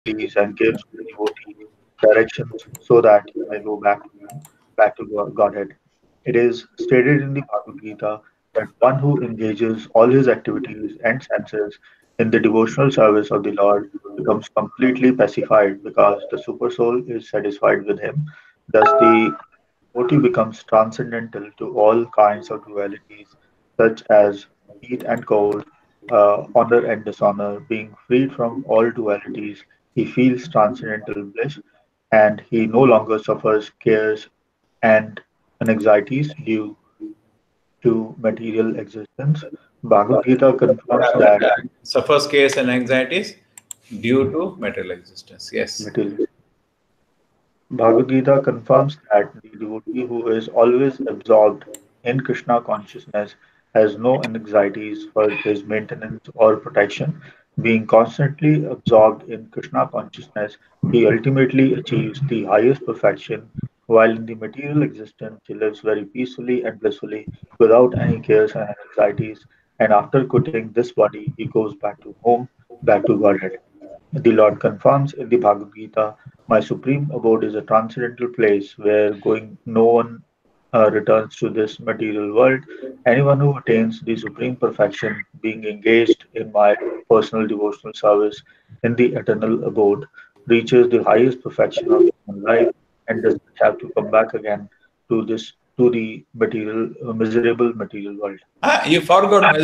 devotees and gives the devotee directions so that he may go back to Godhead. It is stated in the Bhagavad Gita that one who engages all his activities and senses in the devotional service of the Lord becomes completely pacified because the supersoul is satisfied with him. Thus, the devotee becomes transcendental to all kinds of dualities, such as heat and cold, honor and dishonor. Being freed from all dualities, he feels transcendental bliss and he no longer suffers cares and anxieties due to material existence. Bhagavad Gita confirms that Suffers cares and anxieties due to material existence. Yes. material Bhagavad Gita confirms that the devotee who is always absorbed in Krishna consciousness has no anxieties for his maintenance or protection. Being constantly absorbed in Krishna consciousness, he ultimately achieves the highest perfection, while in the material existence he lives very peacefully and blissfully without any cares and anxieties, and after quitting this body, he goes back to home, back to Godhead. The Lord confirms in the Bhagavad Gita, my supreme abode is a transcendental place where going no one returns to this material world. Anyone who attains the supreme perfection, being engaged in my personal devotional service in the eternal abode, reaches the highest perfection of human life and does not have to come back again to the material miserable material world. Ah, you forgot my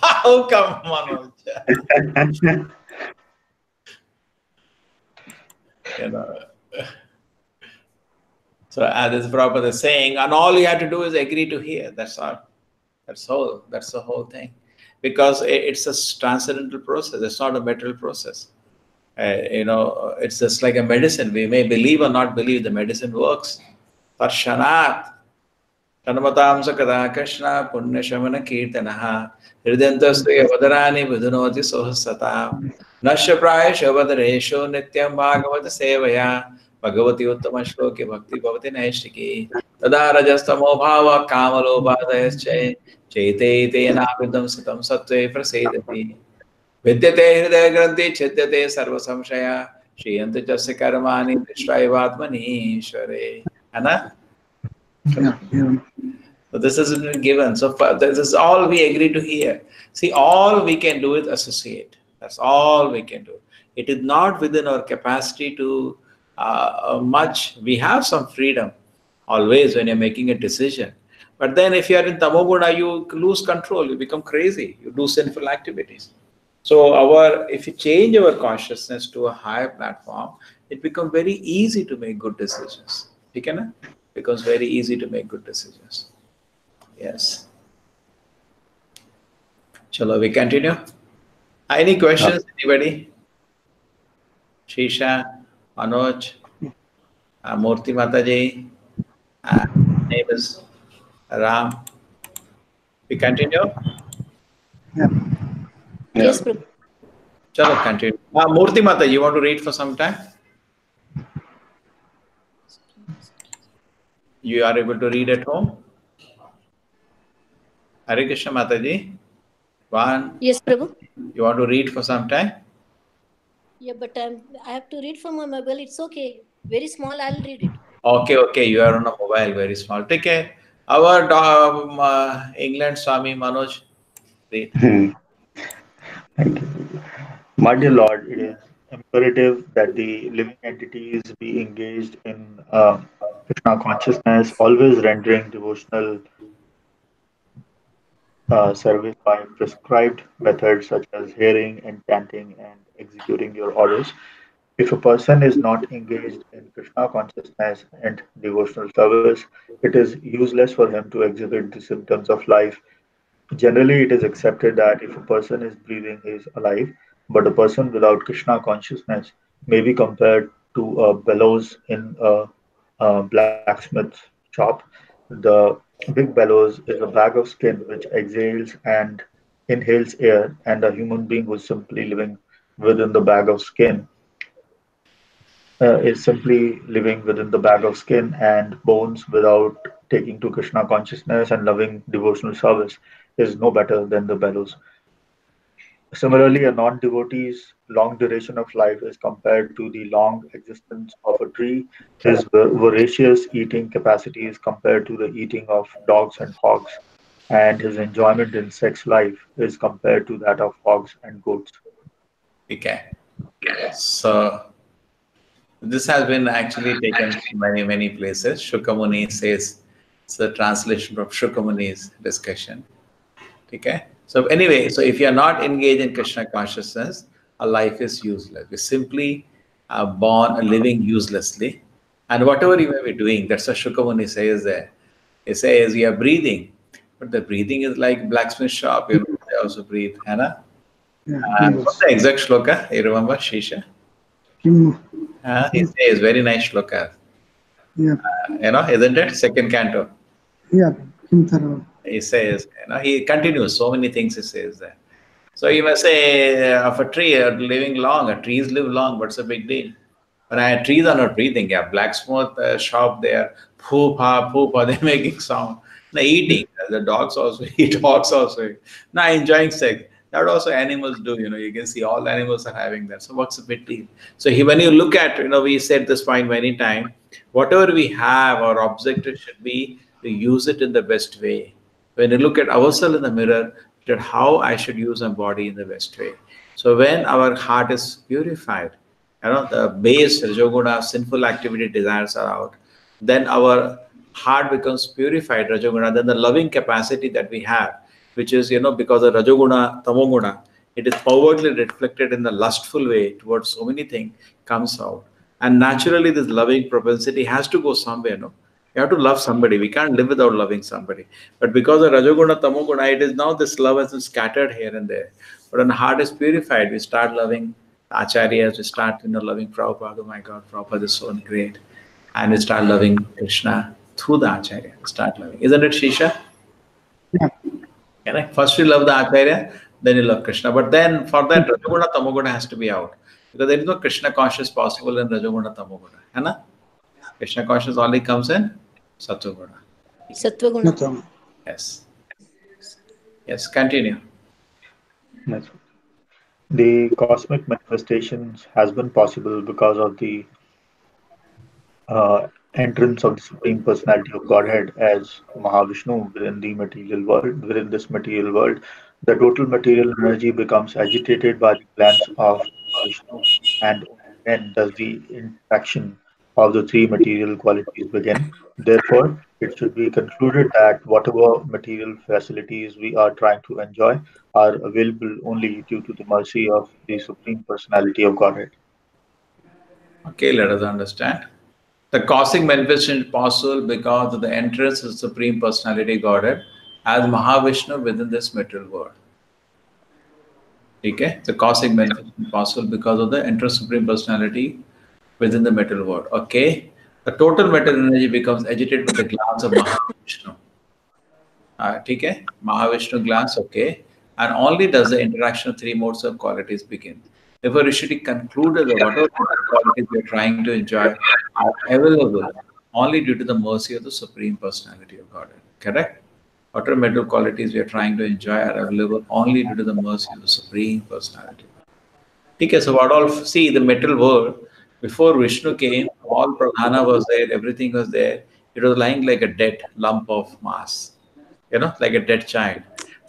How come, Manoj? You know. So as Prabhupada is saying, and all you have to do is agree to hear. That's all. That's the whole thing. Because it's a transcendental process. It's not a material process. It's just like a medicine. We may believe or not believe the medicine works. Parshanat. Tanmatam sakada Krishna punya shamana kirtanaha hridantasya vadarani vidunoti sohasata nasya praya shavadaresho nityam bhagavata sevaya bhagavati uttama shloke bhakti bhavati naishiki tada rajastamo bhava kamalobhadayascha chaite navidam satam sattve prasedati vidyate hridaya granthi chidyate sarva samshaya shriyanti jasya karmani drishtaivatmani shvare. Anna? So this has been given. So this is all we agree to hear. See, all we can do is associate. That's all we can do. It is not within our capacity to much. We have some freedom always when you're making a decision. But then if you are in Tamoguna, you lose control. You become crazy. You do sinful activities. So if you change our consciousness to a higher platform, it becomes very easy to make good decisions. Okay, na? Becomes very easy to make good decisions. Yes. Chalo, we continue. Any questions, anybody? Shisha, Manoj, Murti Mataji, name is Ram. We continue? Yeah. Yes, Prabhu. Chalo, continue. Murti Mataji, you want to read for some time? You are able to read at home? Hare Krishna Mataji. One. Yes, Prabhu. You want to read for some time? Yeah, but I have to read from my mobile. It's okay. Very small. I'll read it. Okay. You are on a mobile, very small. Take care. Our England Swami Manoj, read. Thank you. My dear Lord, it is imperative that the living entities be engaged in Krishna consciousness, always rendering devotional service by prescribed methods such as hearing and chanting and executing your orders. If a person is not engaged in Krishna consciousness and devotional service, it is useless for him to exhibit the symptoms of life. Generally, it is accepted that if a person is breathing, he is alive, but a person without Krishna consciousness may be compared to a bellows in a blacksmith shop. The big bellows is a bag of skin which exhales and inhales air, and a human being who is simply living within the bag of skin is simply living within the bag of skin and bones without taking to Krishna consciousness and loving devotional service is no better than the bellows. Similarly, a non-devotee's long duration of life is compared to the long existence of a tree. His voracious eating capacity is compared to the eating of dogs and hogs, and his enjoyment in sex life is compared to that of hogs and goats. Okay. So this has been actually taken from many places. Shukamuni says it's a translation from Shukamuni's discussion. Okay. So anyway, so if you are not engaged in Krishna consciousness, our life is useless. We simply are born living uselessly. And whatever you may be doing, that's what Shukamuni says there. He says you are breathing, but the breathing is like blacksmith shop, they also breathe. Hannah? Yeah. And what's Yes. the exact shloka? You remember, Shisha? Kim. He says very nice shloka. Yeah. Isn't it? Second canto. Yeah. Kim Tharo. He says, he continues so many things he says there. So you may say of a tree living long, trees live long, what's the big deal? But trees are not breathing. Yeah, blacksmith shop there, poop, they're making sound. Now eating, the dogs also eat, dogs also eat. Now enjoying sex. That also animals do, you can see all the animals are having that. So what's the big deal? So when you look at, we said this point many times, whatever we have, our objective should be to use it in the best way. When you look at ourselves in the mirror, that how I should use my body in the best way. So when our heart is purified, the base rajoguna sinful activity desires are out, then our heart becomes purified rajoguna, then the loving capacity that we have, which is because of rajoguna tamoguna, it is powerfully reflected in the lustful way towards so many things, comes out. And naturally this loving propensity has to go somewhere. No, you have to love somebody. We can't live without loving somebody. But because of rajoguna tamoguna, it is now this love has been scattered here and there. But when the heart is purified, we start loving acharyas, we start loving Prabhupada. Oh my God, Prabhupada is so great. And we start loving Krishna through the acharya. We start loving. Isn't it, Shisha? Yeah. Correct? First we love the acharya, then you love Krishna. But then for that, Rajoguna Tamoguna has to be out. Because there is no Krishna conscious possible in Rajoguna Tamoguna. Hai na? Krishna conscious only comes in Sattva. Sattva-guna. Natam. Yes. Yes, continue. That's the cosmic manifestations has been possible because of the entrance of the Supreme Personality of Godhead as Mahavishnu within the material world. Within this material world, the total material energy becomes agitated by the glance of Mahavishnu, and only then does the interaction of the three material qualities begin. Therefore, it should be concluded that whatever material facilities we are trying to enjoy are available only due to the mercy of the Supreme Personality of Godhead. Okay, let us understand. The cosmic manifestation is possible because of the entrance of the Supreme Personality Godhead as Mahavishnu within this material world. Okay? The cosmic manifestation is possible because of the entrance of Supreme Personality within the material world. Okay? The total material energy becomes agitated with the glance of Mahavishnu. Okay? Mahavishnu glance, okay. And only does the interaction of three modes of qualities begin. Therefore, it should be concluded that whatever qualities we are trying to enjoy are available only due to the mercy of the Supreme Personality of Godhead. Correct? Whatever material qualities we are trying to enjoy are available only due to the mercy of the Supreme Personality. Okay, so what all see the material world before Vishnu came, all pradhana was there, everything was there. It was lying like a dead lump of mass, like a dead child.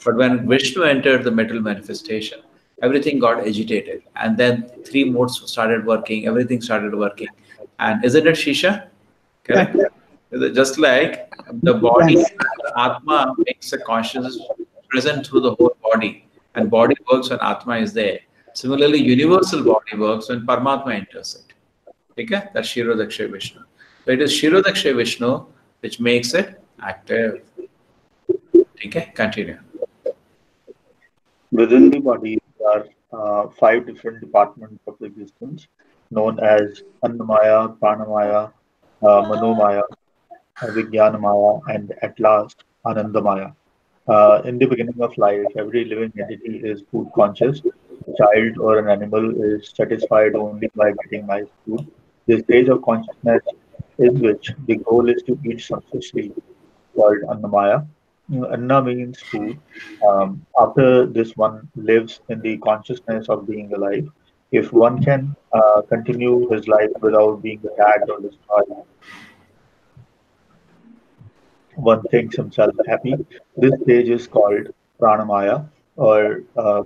But when Vishnu entered the metal manifestation, everything got agitated, and then three modes started working. Everything started working, and isn't it Shisha? Yeah. Correct. Is it just like the body, Yes. the Atma makes a consciousness present through the whole body, and body works when Atma is there. Similarly, universal body works when Paramatma enters it. Okay? That's Shirodaksha Vishnu. So it is Shirodaksha Vishnu which makes it active. Okay? Continue. Within the body, there are five different departments of existence known as Annamaya, Pranamaya, Manomaya, Vijnanamaya, and at last Anandamaya. In the beginning of life, every living entity is food conscious. A child or an animal is satisfied only by getting nice food. This stage of consciousness in which the goal is to eat sumptuously called Annamaya. Anna means food. After this, one lives in the consciousness of being alive. If one can continue his life without being attacked or destroyed, one thinks himself happy. This stage is called pranamaya, or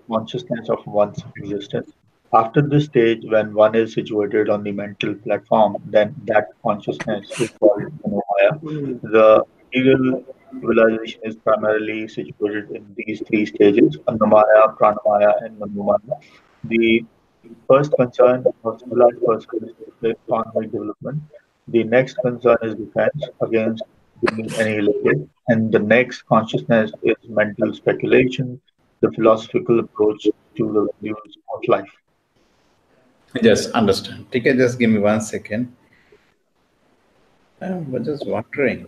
consciousness of one's existence. After this stage, when one is situated on the mental platform, then that consciousness is called manomaya. The material civilization is primarily situated in these three stages: annamaya, pranamaya, and manomaya. The first concern of civilized person is economic development. The next concern is defense against being annihilated. And the next consciousness is mental speculation, the philosophical approach to the values of life. Just understand. Okay, just give me 1 second. I was just wondering.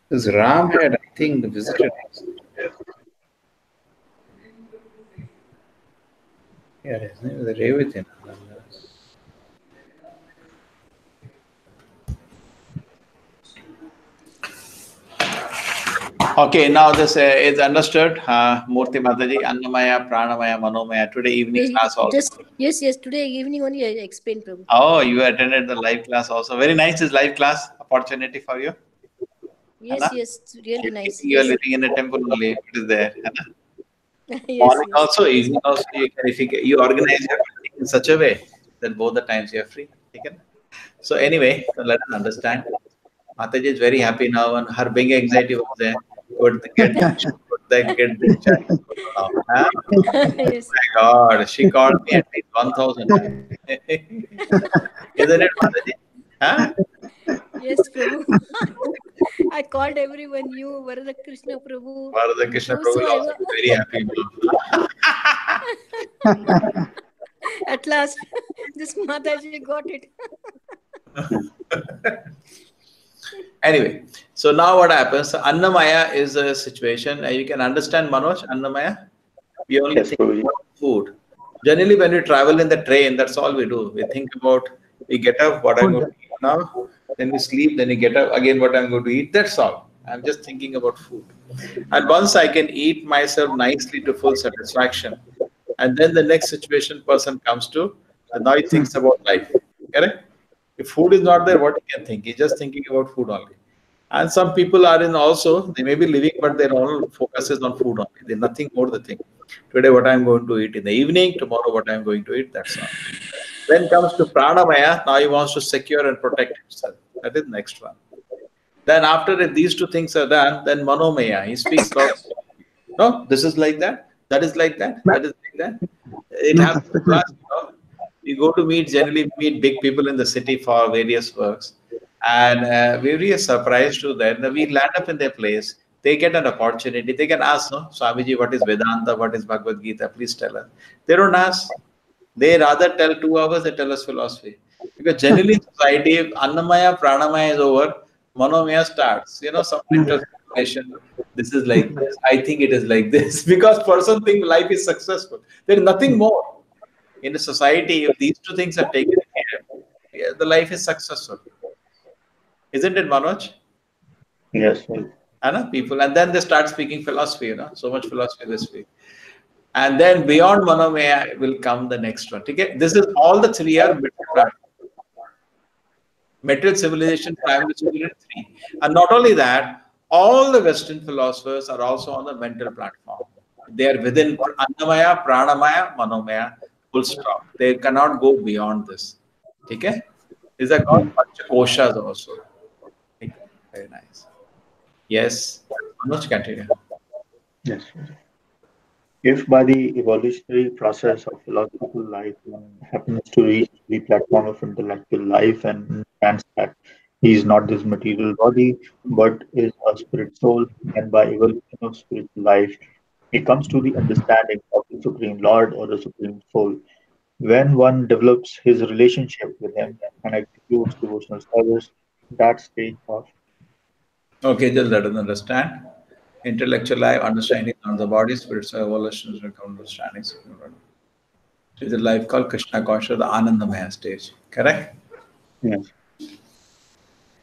This Ram had, I think, visited us. Yeah, his name is Revatin. Okay, now this is understood. Murthy Mataji, Annamaya, Pranamaya, Manomaya. Today evening class also. Yes. Today evening only I explained, Prabhu. Oh, you attended the live class also. Very nice. This live class opportunity for you. Yes, Anna? really nice. You are Yes. living in a temple only. It is there. Anna? Yes, Morning also, evening also. You can, if you organize your meeting in such a way that both the times you are free. Okay? So anyway, so let us understand. Mataji is very happy now, and her big anxiety was there. Could the child now? Huh? yes. My God, she called me at least 1,000 times. Isn't it, Mataji? Huh? Yes, Prabhu. I called everyone, you, Varada Krishna Prabhu. Bharata Krishna Prabhu So will I also be very happy now. at last, this Mataji got it. Anyway, so now what happens? Annamaya is a situation. You can understand, Manoj, Annamaya? We only Yes, think Prabhuji. about food. Generally, when we travel in the train, that's all we do. We think about, we get up, what I'm going to Food. eat now, then we sleep, then we get up again, what I'm going to eat. That's all. I'm just thinking about food. And once I can eat myself nicely to full satisfaction, and then the next situation person comes to, then now he thinks about life. Correct? If food is not there, what he can think? He's just thinking about food only. And some people are in also, they may be living, but their whole focus is on food only. There's nothing more the thing. Today, what I'm going to eat in the evening, tomorrow, what I'm going to eat, that's all. Then comes to pranamaya, now he wants to secure and protect himself. That is next one. Then after these two things are done, then manomaya, he speaks about, no, this is like that, that is like that, that is like that. It Mental happens to us, speculation. we go to meet, generally meet big people in the city for various works. And we're really surprised to that. We land up in their place. They get an opportunity. They can ask, no, Swamiji, what is Vedanta? What is Bhagavad Gita? Please tell us. They don't ask. They rather tell 2 hours, they tell us philosophy. Because generally in society, if Annamaya, Pranamaya is over, Manomaya starts. Some mental speculation. This is like this. I think it is like this. Because person think life is successful. There is nothing more. In a society, if these two things are taken care, yeah, the life is successful. Isn't it, Manoj? Yes, yes. Anna, people, and then they start speaking philosophy, so much philosophy this week. And then beyond Manomaya will come the next one. Okay? This is all the three are middle platform. Material civilization, primary civilization, three. And not only that, all the Western philosophers are also on the mental platform. They are within Annamaya, Pranamaya, Manomaya, full stop. They cannot go beyond this. Okay? These are called Panchakoshas also. Okay? Very nice. Yes. Manoj, continue. Yes. If by the evolutionary process of philosophical life one happens to reach the platform of intellectual life and understands that he is not this material body but is a spirit soul, then by evolution of spiritual life he comes to the understanding of the Supreme Lord or the Supreme Soul. When one develops his relationship with him and executes devotional service, that stage of Okay, just let us understand. Intellectual life, understanding on the body, spiritual evolution, understanding. It is a life called Krishna conscious, the Anandamaya stage. Correct? yes,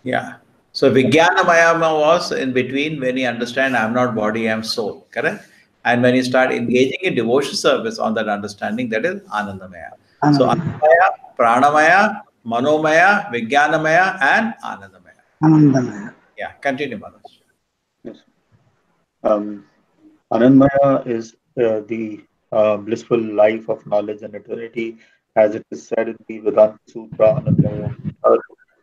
Yeah. So Vijnanamaya was in between when you understand I'm not body, I'm soul, correct? And when you start engaging in devotion service on that understanding, that is Anandamaya. So Anandamaya. Anandamaya, Pranamaya, Manomaya, Vijnanamaya, and Anandamaya. Anandamaya. Yeah, continue, Manoj. Yes. Um, Anandmaya is the blissful life of knowledge and eternity, as it is said in the Vedanta Sutra Anandmaya.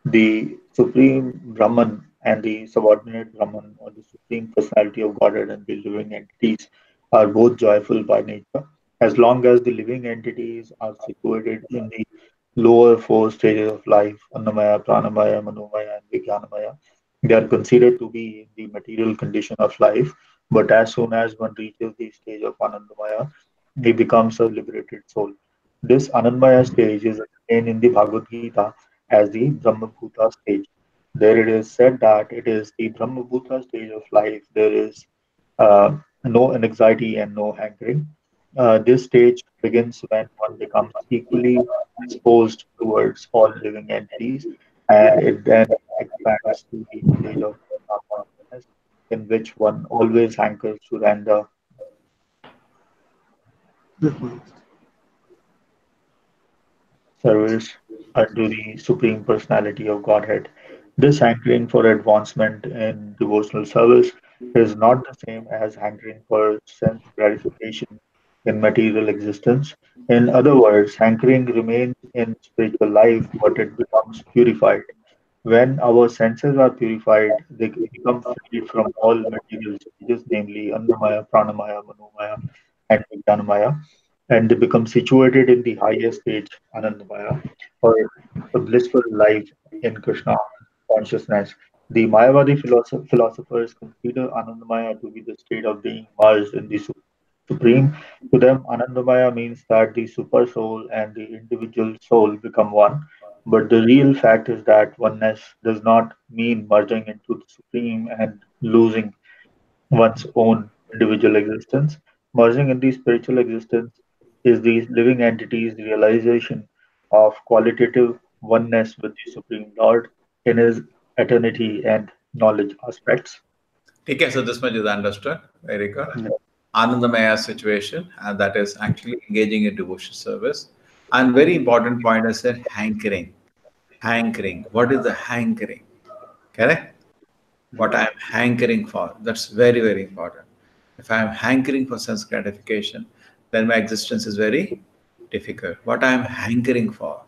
The supreme Brahman and the subordinate Brahman, or the supreme personality of Godhead and the living entities, are both joyful by nature. As long as the living entities are situated in the lower four stages of life, Annamaya, Pranamaya, Manomaya, and Vijnanamaya, they are considered to be the material condition of life. But as soon as one reaches the stage of Anandamaya, he becomes a liberated soul. This Anandmaya stage is explained in the Bhagavad Gita as the Brahmabhuta stage. There it is said that it is the Brahmabhuta stage of life. There is no anxiety and no hankering. This stage begins when one becomes equally disposed towards all living entities, and it then expands to the stage of Krishna consciousness, in which one always hankers to render service unto the Supreme Personality of Godhead. This hankering for advancement in devotional service is not the same as hankering for sense gratification in material existence. In other words, hankering remains in spiritual life, but it becomes purified. When our senses are purified, they become freed from all material stages, namely Annamaya, Pranamaya, Manomaya, and Vijnanamaya, and they become situated in the highest stage, Anandamaya, or the blissful life in Krishna consciousness. The Mayavadi philosophers consider Anandamaya to be the state of being merged in the Supreme. To them, Anandamaya means that the super soul and the individual soul become one. But the real fact is that oneness does not mean merging into the Supreme and losing one's own individual existence. Merging in the spiritual existence is the living entity's realization of qualitative oneness with the Supreme Lord in his eternity and knowledge aspects. Okay, so this much is understood. Very good. Yeah. Anandamaya situation, and that is actually engaging in devotion service. And very important point I said hankering. Hankering. What is the hankering? Correct? What I am hankering for. That's very, very important. If I am hankering for sense gratification, then my existence is very difficult. What I am hankering for.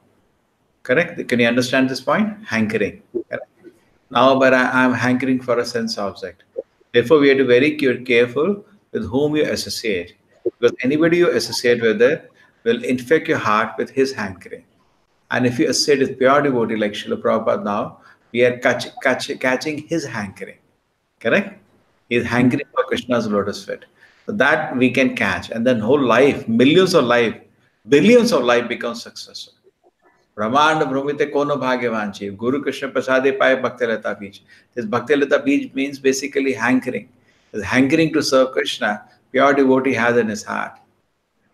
Correct? Can you understand this point? Hankering. Correct? Now, but I am hankering for a sense object. Therefore, we have to be very careful with whom you associate. Because anybody you associate with it will infect your heart with his hankering. And if you associate with pure devotee like Srila Prabhupada now, we are catching his hankering. Correct? He is hankering for Krishna's lotus feet. So that we can catch. And then whole life, millions of life, billions of life becomes successful. Brahmand Brahmite Kono Bhagyavanchi. Guru Krishna Prasade Pai Bhaktilata Beach. This Bhaktilata Beach means basically hankering. This hankering to serve Krishna, pure devotee has in his heart.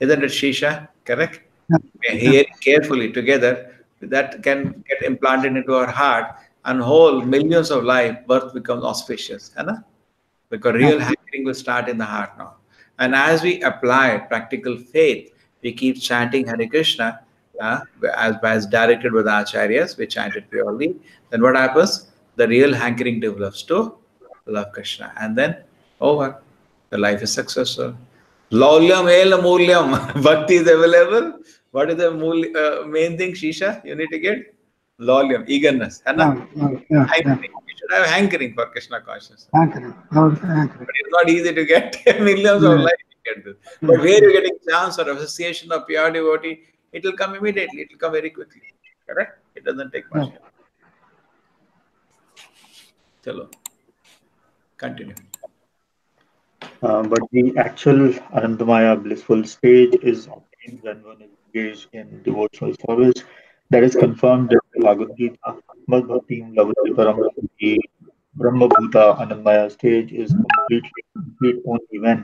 Isn't it Shisha? Correct? Yeah. We are Yeah. hearing carefully together that can get implanted into our heart and whole millions of life birth becomes auspicious. Hai, because Yeah. real hankering will start in the heart now. And as we apply practical faith, we keep chanting Hare Krishna as directed by the acharyas, we chant it purely. Then what happens? The real hankering develops to love Krishna. And then over. The life is successful. Laulyam el moolyam. Bhakti is available. What is the main thing, Shisha? You need to get laulyam, eagerness. Hai na? Yeah. Yeah. Yeah. Yeah. Hankering. You should have hankering for Krishna consciousness. Anchoring. Anchoring. But it's not easy to get millions of Yeah. lives to get this. But Yeah. where you're getting chance or association of pure devotee, it will come immediately. It will come very quickly. Correct? It doesn't take Yeah. much time. Chalo, continue. But the actual Anandamaya blissful stage is obtained when one is engaged in devotional service. That is confirmed in the Bhagavad Gita. Mad Bhakti Lavati Param. The Brahma Bhuta Anandamaya stage is completely complete only when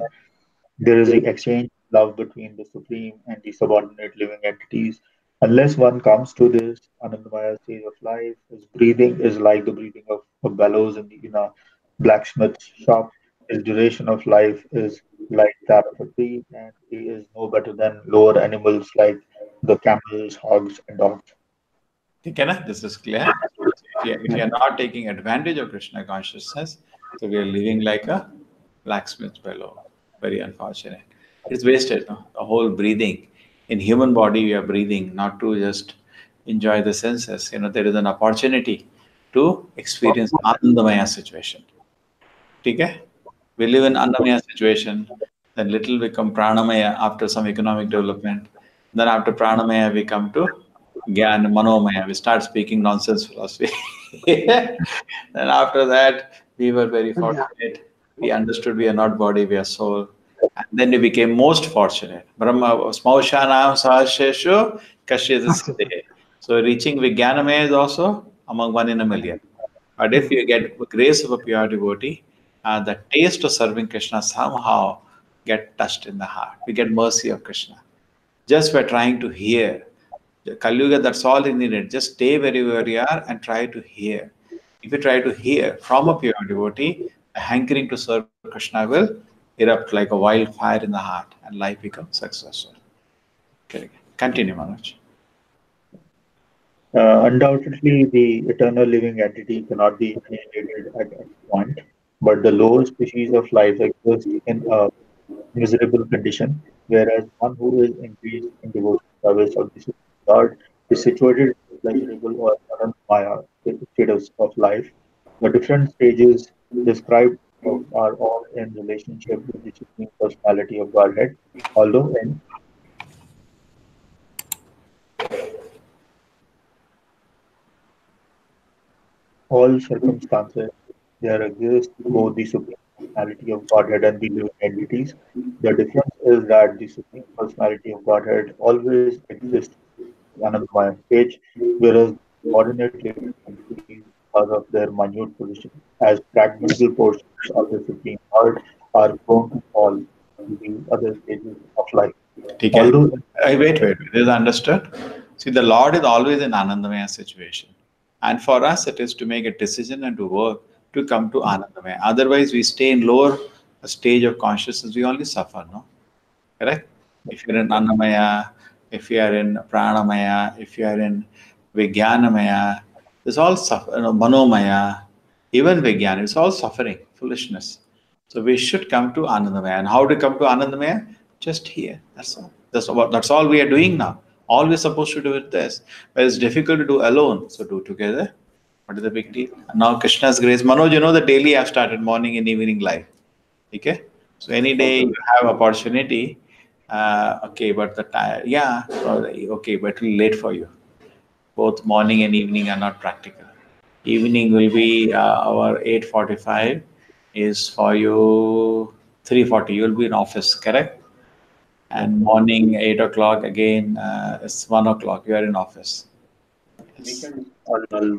there is the exchange of love between the Supreme and the subordinate living entities. Unless one comes to this Anandamaya stage of life, his breathing is like the breathing of a bellows in a blacksmith's shop. His duration of life is like that of a tree, and he is no better than lower animals like the camels, hogs, and dogs. Okay, na? This is clear. So if you are not taking advantage of Krishna consciousness, so we are living like a blacksmith fellow. Very unfortunate. It's wasted, no? The whole breathing. In human body, we are breathing, not to just enjoy the senses. There is an opportunity to experience Anandamaya situation. Okay? We live in Annamaya situation, then little become Pranamaya after some economic development. Then after Pranamaya, we come to Gyan, Manomaya. We start speaking nonsense philosophy. Then after that, we were very Yeah. fortunate. We understood we are not body, we are soul. And then we became most fortunate. Brahma Smaushana Sahasheshu Kashyadasite. So reaching Vijnanamaya is also among one in a million. But if you get grace of a pure devotee, the taste of serving Krishna somehow get touched in the heart. We get mercy of Krishna. Just by trying to hear. Kali Yuga, that's all you needed. Just stay wherever you are and try to hear. If you try to hear from a pure devotee, the hankering to serve Krishna will erupt like a wildfire in the heart and life becomes successful. Okay. Continue, Manoj. Undoubtedly, the eternal living entity cannot be annihilated at any point, but the lower species of life exist in a miserable condition, whereas one who is engaged in devotional service of the Supreme Lord is situated in the pleasurable or Anandamaya status of life. The different stages described above are all in relationship with the Supreme Personality of Godhead, although in all circumstances there exists both the Supreme Personality of Godhead and the living entities. The difference is that the Supreme Personality of Godhead always exists Anandamaya stage, whereas ordinate living entities, because of their minute position as fragmental portions of the Supreme Lord, are prone to fall to the other stages of life. Okay. Although Wait. This is understood. See, the Lord is always in Anandamaya situation. And for us, it is to make a decision and to work to come to Anandamaya. Otherwise, we stay in lower stage of consciousness, we only suffer, no? Correct? If you're in Annamaya, if you are in Pranamaya, if you are in Vijnanamaya, it's all suffer, Manomaya, even Vijnana, it's all suffering, foolishness. So we should come to Anandamaya. And how to come to Anandamaya? Just here. That's all we are doing now. All we're supposed to do is this. But it's difficult to do alone. So do together. What is the big deal? And now Krishna's grace. Manoj, the daily I've started morning and evening life. Okay? So any day you have opportunity, okay, but the time, yeah, okay, but it'll be late for you. Both morning and evening are not practical. Evening will be our 8:45 is for you 3:40. You'll be in office, correct? And morning 8 o'clock again, it's 1 o'clock. You are in office. Yes. weekends are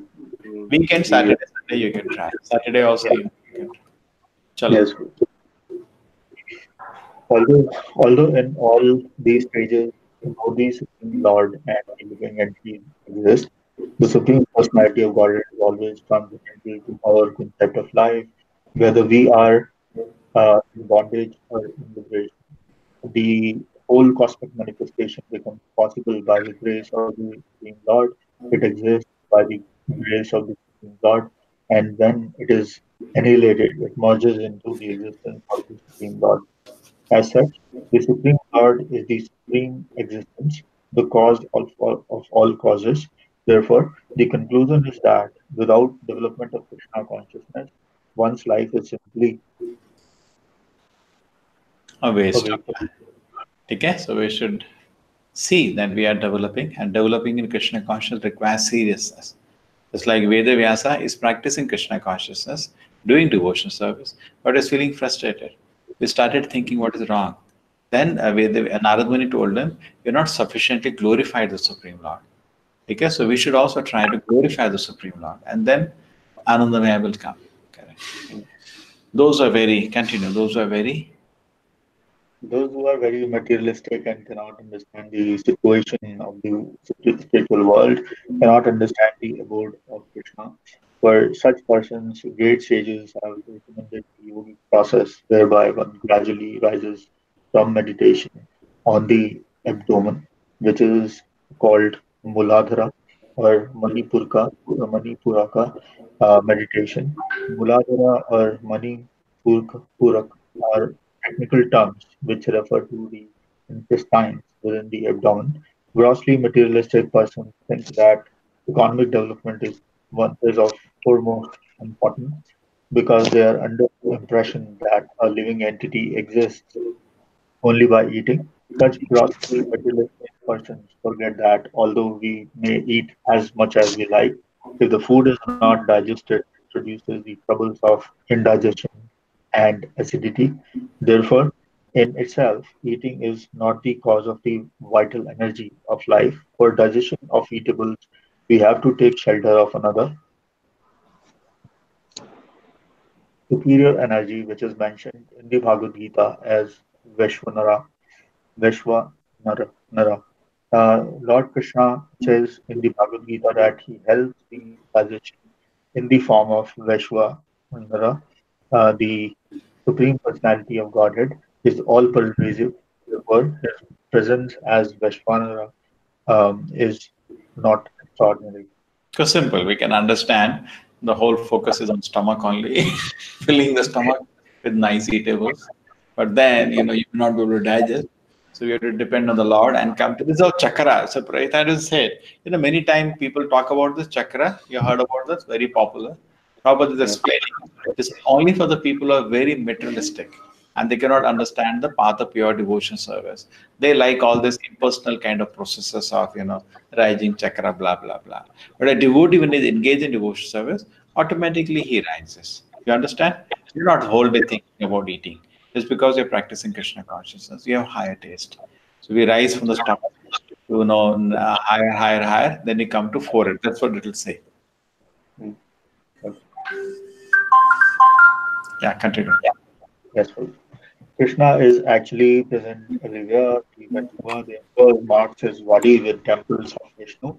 Weekend, the Saturday, Sunday you can try. Saturday also yeah, you can. Chalo. yes. Although in all these stages, both the Supreme Lord and the living entity exist, the Supreme Personality of Godhead is always transcendental to our concept of life, whether we are in bondage or in liberation. The whole cosmic manifestation becomes possible by the grace of the Supreme Lord. It exists by the grace of the Supreme Lord, and when it is annihilated, it merges into the existence of the Supreme Lord. As such, the Supreme Lord is the supreme existence, the cause of all causes. Therefore, the conclusion is that without development of Krishna consciousness, one's life is simply A a waste of waste of time. Okay, so we should see that we are developing, and developing in Krishna consciousness requires seriousness. Just like Veda Vyasa is practicing Krishna consciousness, doing devotion service, but is feeling frustrated. We started thinking what is wrong. Then Narad Muni told him, "You're not sufficiently glorified the Supreme Lord." Okay, so we should also try to glorify the Supreme Lord, and then Anandamaya will come. Correct. Those are very continue. Those are very Those who are very materialistic and cannot understand the situation of the spiritual world cannot understand the abode of Krishna. For such persons, great sages have recommended the yogic process whereby one gradually rises from meditation on the abdomen, which is called Muladhara or Manipuraka meditation. Muladhara or Manipurak are technical terms which refer to the intestines within the abdomen. Grossly materialistic persons think that economic development is of foremost importance because they are under the impression that a living entity exists only by eating. Such grossly materialistic persons forget that although we may eat as much as we like, if the food is not digested, it produces the troubles of indigestion and acidity. Therefore, in itself, eating is not the cause of the vital energy of life. For digestion of eatables, we have to take shelter of another superior energy, which is mentioned in the Bhagavad Gita as Veshvanara. Veshwanara. Lord Krishna says in the Bhagavad Gita that he helps the digestion in the form of Veshwanara. The Supreme Personality of Godhead is all pervasive. Therefore, his presence as Veshwanara is not extraordinary. So simple. We can understand the whole focus is on stomach only, filling the stomach with nice eatables. But then, you will not be able to digest. So we have to depend on the Lord and come to this is our chakra. So Prabhupada has said, many times people talk about this chakra. You heard about this, very popular. Prabhupada is Yeah. explaining this is only for the people who are very materialistic and they cannot understand the path of pure devotion service. They like all this impersonal kind of processes of, rising chakra, blah, blah, blah. But a devotee, when he's engaged in devotion service, automatically he rises. You understand? You're not whole day thinking about eating. Just because you're practicing Krishna consciousness, you have higher taste. So we rise from the stomach to, higher, higher, higher. Then we come to forehead. That's what it will say. Mm. Yes, Yeah, continue. yes, Prabhu. Krishna is actually present everywhere. The Vaishnava therefore marks his body with temples of Vishnu.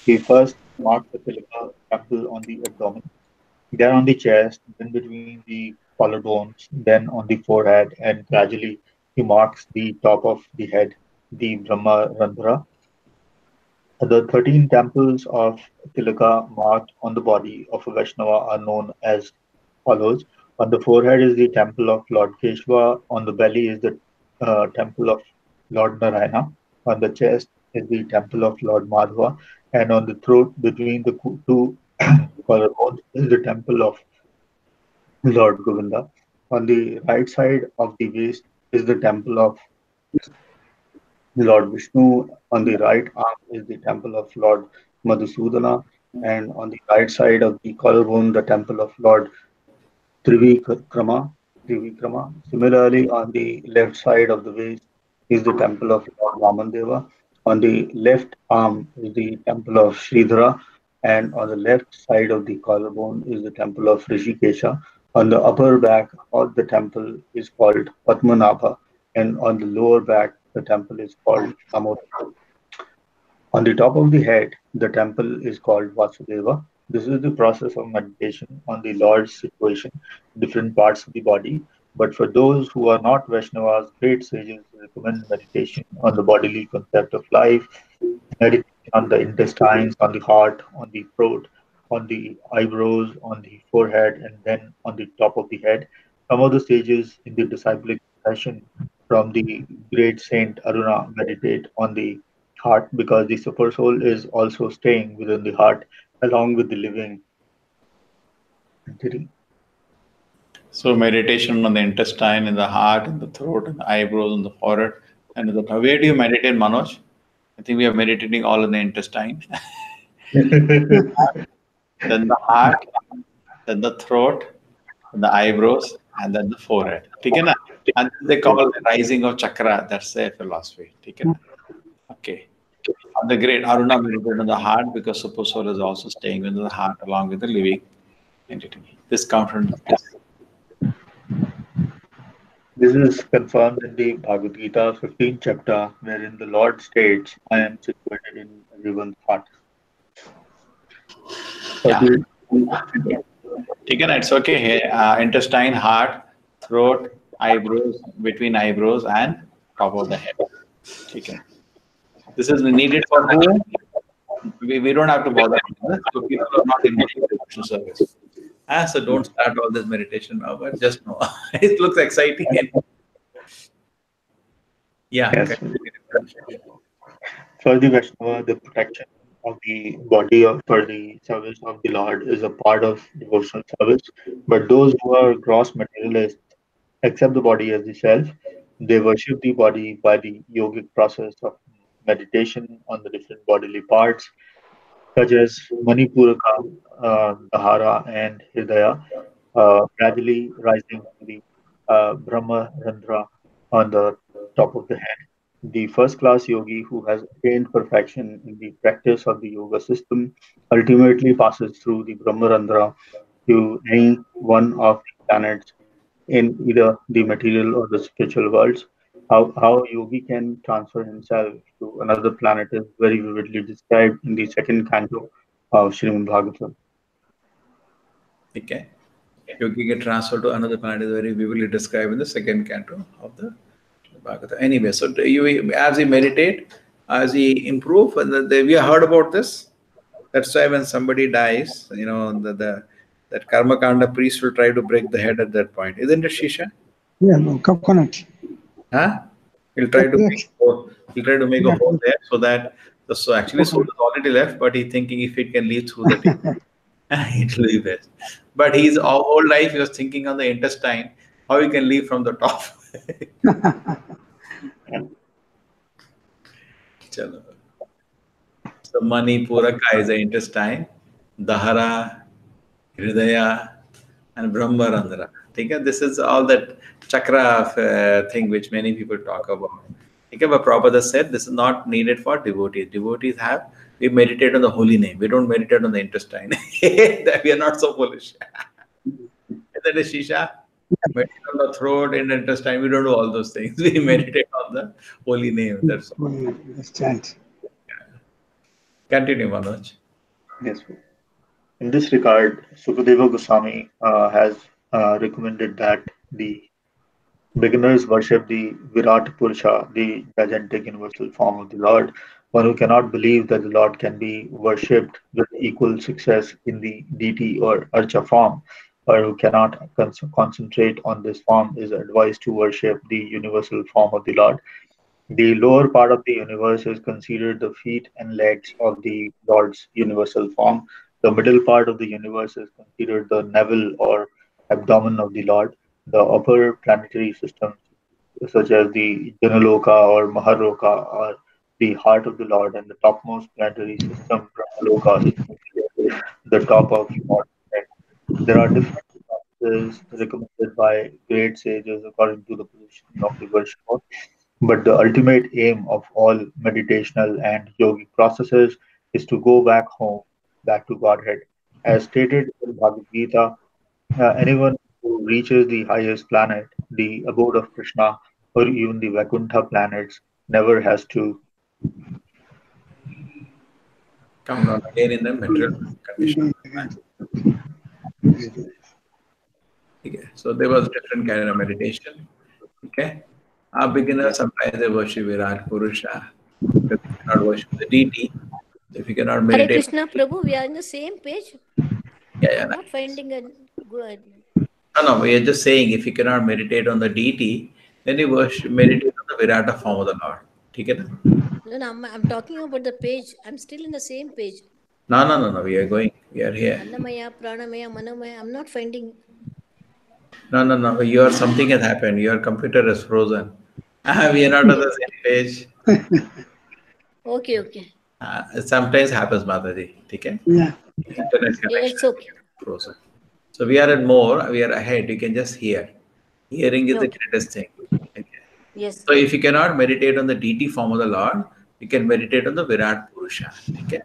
He first marks the Tilaka temple on the abdomen, then on the chest, then between the collarbones, then on the forehead, and gradually he marks the top of the head, the Brahma Randhra. The 13 temples of Tilaka marked on the body of a Vaishnava are known as follows. On the forehead is the temple of Lord Keshava, on the belly is the temple of Lord Narayana, on the chest is the temple of Lord Madhava, and on the throat between the two collarbones is the temple of Lord Govinda. On the right side of the waist is the temple of Lord Vishnu. On the right arm is the temple of Lord Madhusudana. And on the right side of the collarbone, the temple of Lord Trivikrama. Trivikrama. Similarly, on the left side of the waist is the temple of Lord Vamandeva. On the left arm is the temple of Sridhara, and on the left side of the collarbone is the temple of Rishikesha. On the upper back of the temple is called Padmanabha, and on the lower back the temple is called Damodara. On the top of the head, the temple is called Vasudeva. This is the process of meditation on the Lord's situation, different parts of the body. But for those who are not Vaishnavas, great sages recommend meditation on the bodily concept of life, meditation on the intestines, on the heart, on the throat, on the eyebrows, on the forehead, and then on the top of the head. Some of the sages in the disciplic session from the great saint Aruna meditate on the heart because the super soul is also staying within the heart along with the living entity. So meditation on the intestine, in the heart, in the throat, in the eyebrows, in the forehead, and in the where do you meditate, Manoj? I think we are meditating all in the intestine. Then the heart, then the throat, then the eyebrows, and then the forehead. ठीक है ना? And they call the rising of chakra. That's their philosophy. ठीक है ना? Okay. And the great Aruna meditated on the heart because Super Soul is also staying within the heart along with the living entity. This counted this. This is confirmed in the Bhagavad Gita 15th chapter, wherein the Lord states, I am situated in everyone's heart. For Yeah. the Again, it's okay here. Intestine, heart, throat, eyebrows, between eyebrows, and top of the head. Okay. This is needed for who? We don't have to bother with this. So people are not involved in devotional service. So don't start all this meditation now, but just know it looks exciting. Yeah. Yes, for the Vaishnava, the protection of the body for the service of the Lord is a part of devotional service. But those who are gross materialists accept the body as the self. They worship the body by the yogic process of meditation on the different bodily parts, such as Manipuraka, Dahara, and Hridaya, gradually rising to the Brahma Randhra on the top of the head. The first class yogi who has attained perfection in the practice of the yoga system ultimately passes through the Brahmarandhra to any one of the planets in either the material or the spiritual worlds. How a yogi can transfer himself to another planet is very vividly described in the second canto of Srimad Bhagavatam. Okay. Yogi get transferred to another planet is very vividly described in the second canto of the Bhagavata. Anyway, so you as he meditate, as he improve, and we have heard about this. That's why when somebody dies, that karma kanda priest will try to break the head at that point, isn't it, Shisha? Yeah, no, coconut. Huh? He'll try to make Yes. he'll try to make a Yeah, hole there so that the actually soul coconut. is already left, but he's thinking if it can leave through the tip, it will be best. But his whole life he was thinking on the intestine, how he can leave from the top. Chalo. So Manipuraka is the intestine, Dahara, Hridaya, and Brahmarandhra. Okay? This is all that chakra thing which many people talk about. Okay? But Prabhupada said this is not needed for devotees. Devotees we meditate on the holy name. We don't meditate on the intestine. That we are not so foolish. Isn't it, Shisha? Meditate on the throat and intestine. We don't do all those things. We meditate on the holy name. That's all. Understand. Continue, Manoj. Yes. In this regard, Sukadeva Goswami has recommended that the beginners worship the Virat Purusha, the gigantic universal form of the Lord. One who cannot believe that the Lord can be worshipped with equal success in the deity or archa form, or who cannot concentrate on this form, is advised to worship the universal form of the Lord. The lower part of the universe is considered the feet and legs of the Lord's universal form. The middle part of the universe is considered the navel or abdomen of the Lord. The upper planetary systems, such as the Janaloka or Maharoka, are the heart of the Lord, and the topmost planetary system, Brahmaloka, is considered the top of Lord's head. There are different practices recommended by great sages according to the position of the worshipper. But the ultimate aim of all meditational and yogic processes is to go back home, back to Godhead. As stated in Bhagavad Gita, anyone who reaches the highest planet, the abode of Krishna, or even the Vaikuntha planets, never has to. Come down again in the material condition. Okay. So there was different kind of meditation. Okay. Our beginners sometimes they worship Virat Purusha because they cannot worship the deity. If you cannot Hare meditate, Krishna, Prabhu, we are in the same page. yeah, yeah. I'm not finding a good. No, we are just saying if you cannot meditate on the deity, then you meditate on the Virata form of the Lord. Okay? No, no, I'm talking about the page. I'm still in the same page. No. We are going. We are here. Annamaya, Pranamaya, Manomaya. I'm not finding. No. Your something has happened. Your computer is frozen. We are not on the same page. Okay, okay. It sometimes happens, Mataji. Okay? Yeah. Internet Yeah, connection it's okay. is frozen. So we are at more. We are ahead. You can just hear. Hearing is the Okay. greatest thing. Okay? Yes. So if you cannot meditate on the deity form of the Lord, you can meditate on the Virat Purusha. Okay?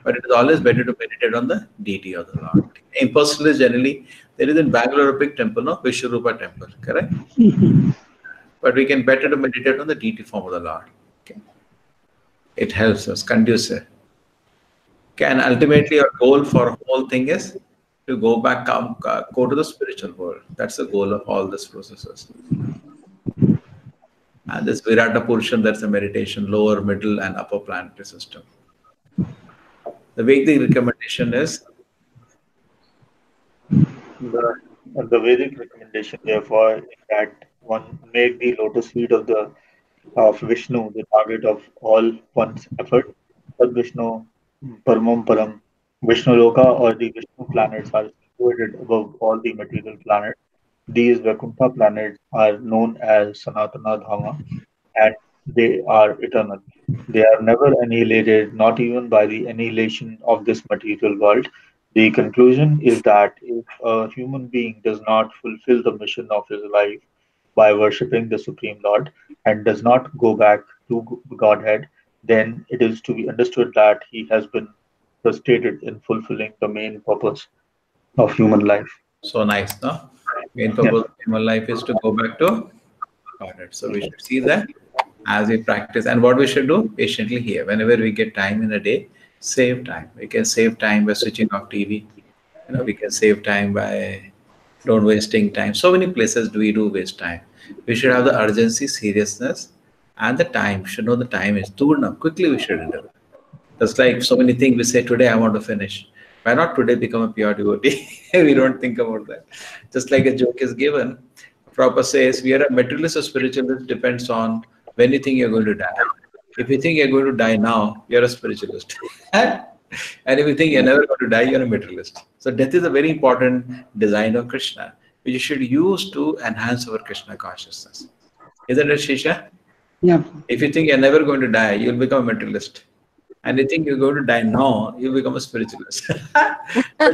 But it is always better to meditate on the deity of the Lord. Impersonalists generally, there is in Bangalore a big temple, no? Vishwarupa temple, correct? but we can better to meditate on the deity form of the Lord. Okay. It helps us, conducive. Okay, and ultimately our goal for whole thing is to go back, go to the spiritual world. That's the goal of all these processes. And this Virata Purusham, that's a meditation, lower, middle, and upper planetary system. The Vedic recommendation is The Vedic recommendation, therefore, is that one make the lotus feet of Vishnu the target of all one's effort. Tad Vishnu Paramam Param. Vishnu Loka or the Vishnu planets are situated above all the material planets. These Vaikuntha planets are known as Sanatana Dhama, and they are eternal. They are never annihilated, not even by the annihilation of this material world. The conclusion is that if a human being does not fulfill the mission of his life by worshipping the Supreme Lord and does not go back to Godhead, then it is to be understood that he has been frustrated in fulfilling the main purpose of human life. so nice, no? Main Yeah. purpose of human life is to go back to Godhead. So we should see that as we practice. And what we should do? Patiently here. Whenever we get time in a day, save time. We can save time by switching off TV. We can save time by don't wasting time. So many places do we do waste time. We should have the urgency, seriousness, and the time. Should know the time is too now. Quickly we should do it. That's like so many things we say today I want to finish. Why not today become a pure devotee? We don't think about that. Just like a joke is given, Prabhupada says we are a materialist or spiritualist depends on when you think you're going to die. If you think you're going to die now, you're a spiritualist. And if you think you're never going to die, you're a materialist. So death is a very important design of Krishna, which you should use to enhance our Krishna consciousness. Isn't it, Shisha? Yeah. If you think you're never going to die, you'll become a materialist. And you think you're going to die now, you become a spiritualist. But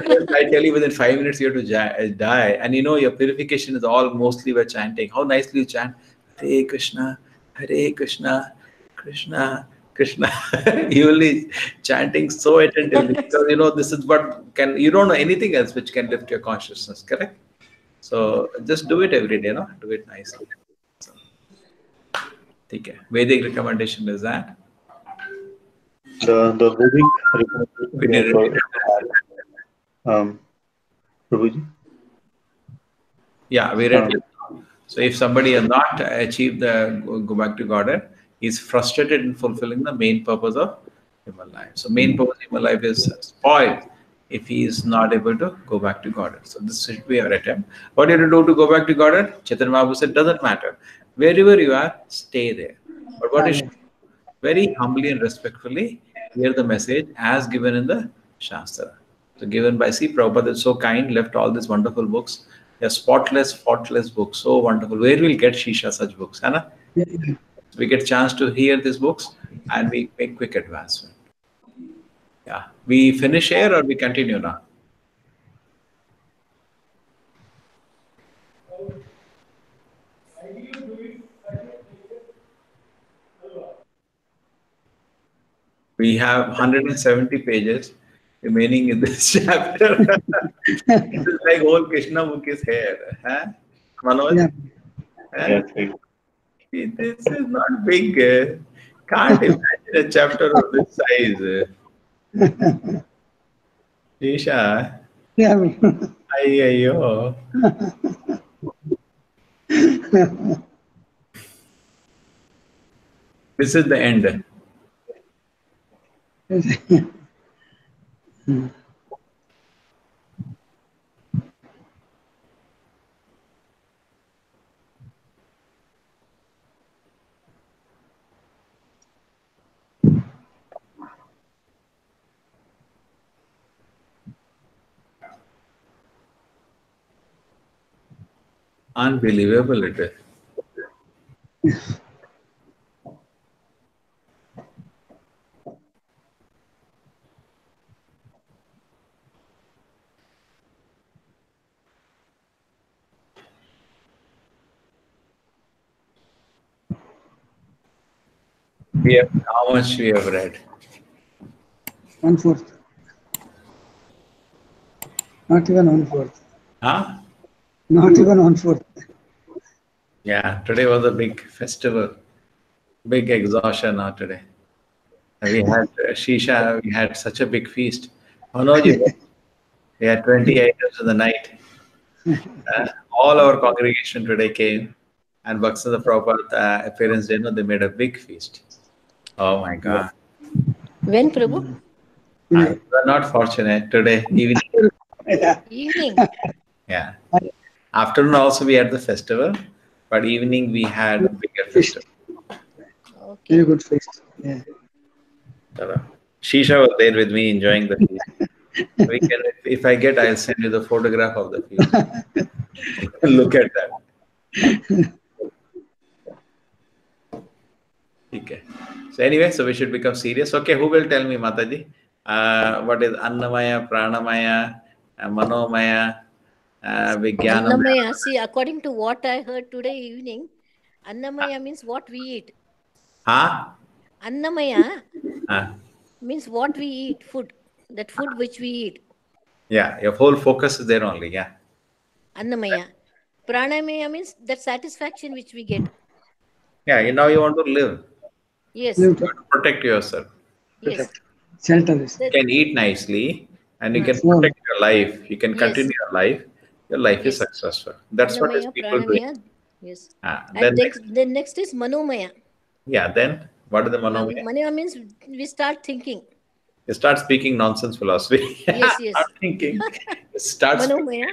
yes, I tell you, within 5 minutes, you have to die. And your purification is all mostly by chanting. How nicely you chant, Hare Krishna, Hare Krishna, Krishna, Krishna. You will be chanting so attentively because this is what you don't know anything else which can lift your consciousness, correct? So just do it every day, do it nicely. So, okay. Vedic recommendation is that. The Vedic recommendation, We did therefore, it. is that, Prabhuji, Yeah, we read um, it. So if somebody has not achieved the go back to Godhead, he's frustrated in fulfilling the main purpose of human life. So main purpose of human life is spoiled if he is not able to go back to Godhead. So this should be our attempt. What do you do to go back to Godhead? Chaitanya Mahaprabhu said, doesn't matter. Wherever you are, stay there. But what is very humbly and respectfully hear the message as given in the Shastra. So given by Prabhupada is so kind, left all these wonderful books. They're spotless, faultless books, so wonderful. Where will get Shisha such books? Anna? We get chance to hear these books and we make quick advancement. Yeah. We finish here or we continue now? We have 170 pages remaining in this chapter. This is like whole Krishna book is here. Huh? Manoj? Yeah. Huh? yes, right. This is not big. Can't imagine a chapter of this size. Isha, Yeah. ayyo. This is the end. Unbelievable it is. How much we have read? 1/4. Not even 1/4. Huh? Not even 1/4. Yeah, today was a big festival, big exhaustion now today. We had shisha, we had such a big feast. Manoj, we had 20 items in the night. All our congregation today came, and Bhaksana Prabhupada appearance dinner, they made a big feast. Oh my God. When, Prabhu? We were not fortunate today, evening. Yeah. Evening. Yeah. Afternoon also we had the festival, but evening we had a bigger Feast. festival. Okay. Very good feast. Yeah. So, Shisha was there with me enjoying the feast. We can, if I get, I'll send you the photograph of the feast. Look at that. Okay. So anyway, so we should become serious. Okay, who will tell me, Mataji? What is Annamaya, Pranamaya, Manomaya, Vijnanamaya? Annamaya. See, according to what I heard today evening, Annamaya means what we eat. Huh? Annamaya Huh? means what we eat, food. That food which we eat. Yeah, your whole focus is there only. Yeah. Annamaya. Pranamaya means that satisfaction which we get. Yeah, now you want to live. Yes. Live You to want to protect yourself. Yes. protect. Shelter is. You That, can eat nicely and you can Soul. protect your life. You can yes. continue your life is Yes. successful. That's what is Annamaya, people doing. Pranamaya. Yes. Then And then next is Manomaya. yeah, then what is the Manomaya? Mania means we start thinking. You start speaking nonsense philosophy. Yes, Not yes. thinking. Start speaking. Manomaya.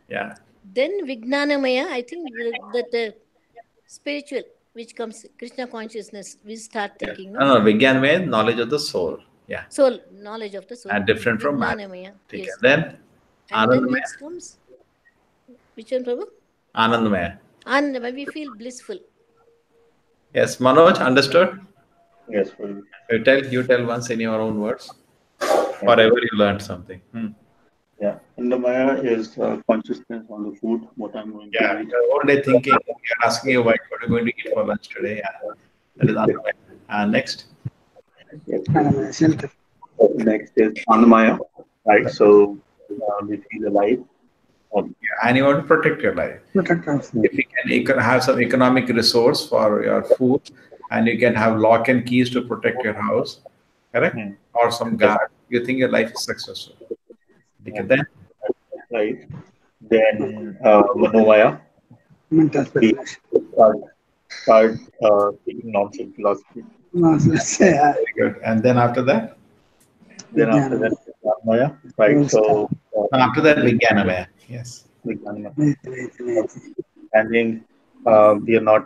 Yeah. Then Vijnanamaya, I think that spiritual, which comes Krishna consciousness, we start Yeah. thinking, no? No, no, Vigyan means knowledge of the soul. Yeah. Soul, knowledge of the soul. And different from matter. Vijnanamaya, Okay. yes. Then And then Anandamaya. next comes, which one, Prabhu? Anandamaya. Anandamaya, we feel blissful. Yes, Manoj, understood? Yes, Prabhu. You tell once in your own words. Yeah. Forever you learned something. Yeah. And the Maya is consciousness on the food, what I'm going Yeah, to eat. you're all day thinking, you're asking your wife what you're going to eat for lunch today. Yeah, that is Anandamaya. Next. Yes. Shelter. Next is Anamaya, right? So we feel alive. Yeah, and you want to protect your life. Protect us. If you can have some economic resource for your food, and you can have lock and keys to protect your house, correct? Hmm. Or some Yes. guard, you think your life is successful. Okay, Yeah. then Right. Then Manomaya, Mental we preparation. start speaking nonsense philosophy. No, yeah. very good. And then after that, Then after that, Maya, right? Soul So start. after that, Vijnanamaya. Yes, Vijnana, Right. understanding we are not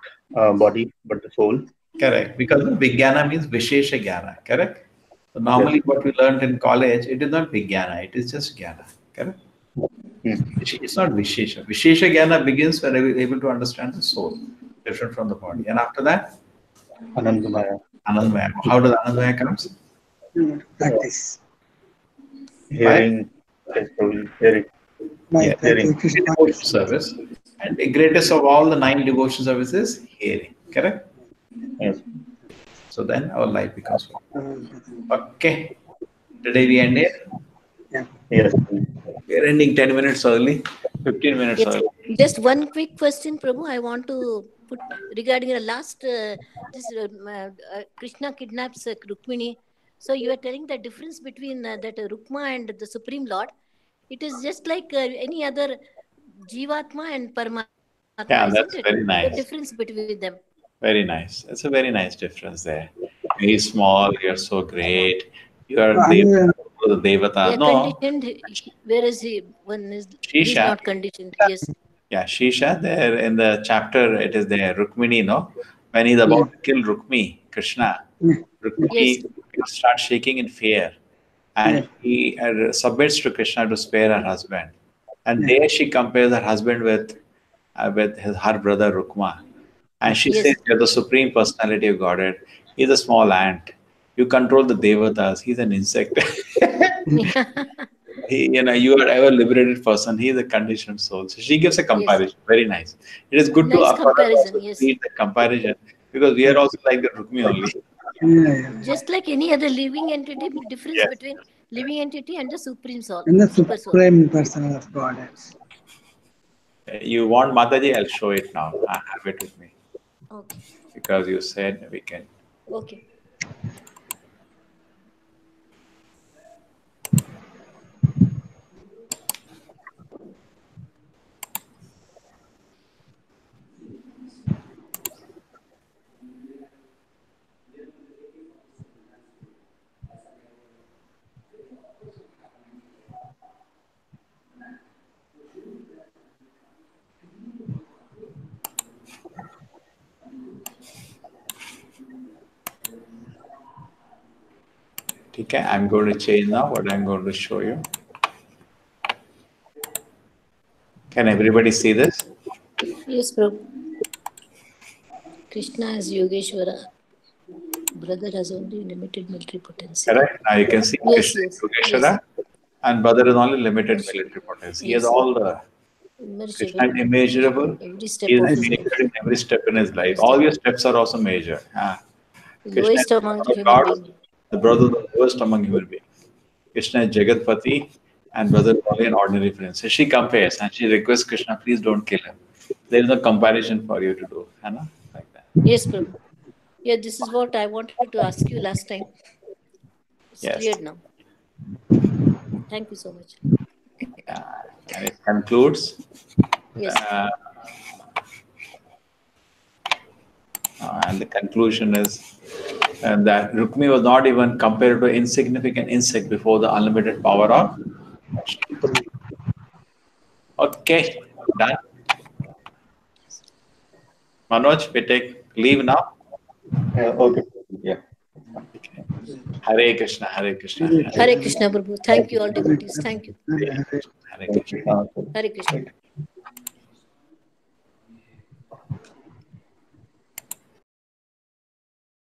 body but the soul. correct. Because Vijnana means Vishesha Jnana, correct? So Yes. normally what we learned in college, it is not Vijnana, it is just Jnana, correct? Hmm. It's not Vishesha. Vishesha Jnana begins when we're able to understand the soul, different from the body. And after that, Anandamaya. Anandamaya. How does Anandamaya comes? Practice. By Hearing, yes, Prabhuji, hearing, By yeah, hearing. practice Krishna devotion consciousness. service. And the greatest of all the 9 devotion services, hearing. Correct? Yes. So then our life becomes full. Uh, Okay. Today we end here. yeah. Yes. We are ending 10 minutes early, 15 minutes Yes. early. Just one quick question, Prabhu. I want to put regarding the last Krishna kidnaps Rukmini. So you are telling the difference between that Rukma and the Supreme Lord. It is just like any other Jivatma and Paramatma, isn't it? Yeah, that's The very difference nice. between them. Very nice. It's a very nice difference there. Very small, you're so great. You are Anyway, the Devata. Yeah, No, conditioned. Whereas he's Shisha. not conditioned. Yes. Yeah, Shisha, there in the chapter, it is there, Rukmini, no? When he's about to kill Rukmi, Krishna, Yes. Rukmini starts shaking in fear and he submits to Krishna to spare her husband. And there she compares her husband with her brother Rukma. And she says, Yes. you're the supreme personality of Godhead. He's a small ant. You control the devatas. He's an insect. You are ever liberated person. He is a conditioned soul. So she gives a Yes. comparison. Very nice. It is good to Nice for us also comparison. to Yes. read the comparison because we are also like the Rukmi only. Just like any other living entity, difference Yes. between living entity and the supreme soul, And the super soul. supreme person of Godhead. You want Mataji? I'll show it now. I have it with me Okay. because you said we can. Okay. Okay, I'm going to change now what I'm going to show you. Can everybody see this? Yes, Prabhu. Krishna as Yogeshwara. Brother has only limited military potency. Correct. Now you can see Yes, Krishna yes, Yogeshwara yes. and brother is only limited Yes, military potency. He has yes. all the Krishna is Immeasurable. immeasurable. Every He step is of his measured life. in every step in his life. Lowest All among, your steps are also measured. Krishna is lowest the among son the of human God, being. the brother the lowest among human beings. Krishna is Jagatpati and brother is only an ordinary prince. So she compares and she requests Krishna, please don't kill him. There is no comparison for you to do. Like that. Yes, Prabhu. Yeah, this is what I wanted to ask you last time. It's Yes. cleared now. Thank you so much. And it concludes. Yes. Uh, and the conclusion is that Rukmi was not even compared to an insignificant insect before the unlimited power of Shri. Okay, done. Manoj, we take leave now. Okay. Yeah. Okay. Hare Krishna, Hare Krishna, Hare Hare Hare Krishna, Krishna, Prabhu. Hare Thank you, all Krishna. devotees. Thank you. Hare Hare. Hare Hare Krishna. Krishna. Hare Krishna. Right.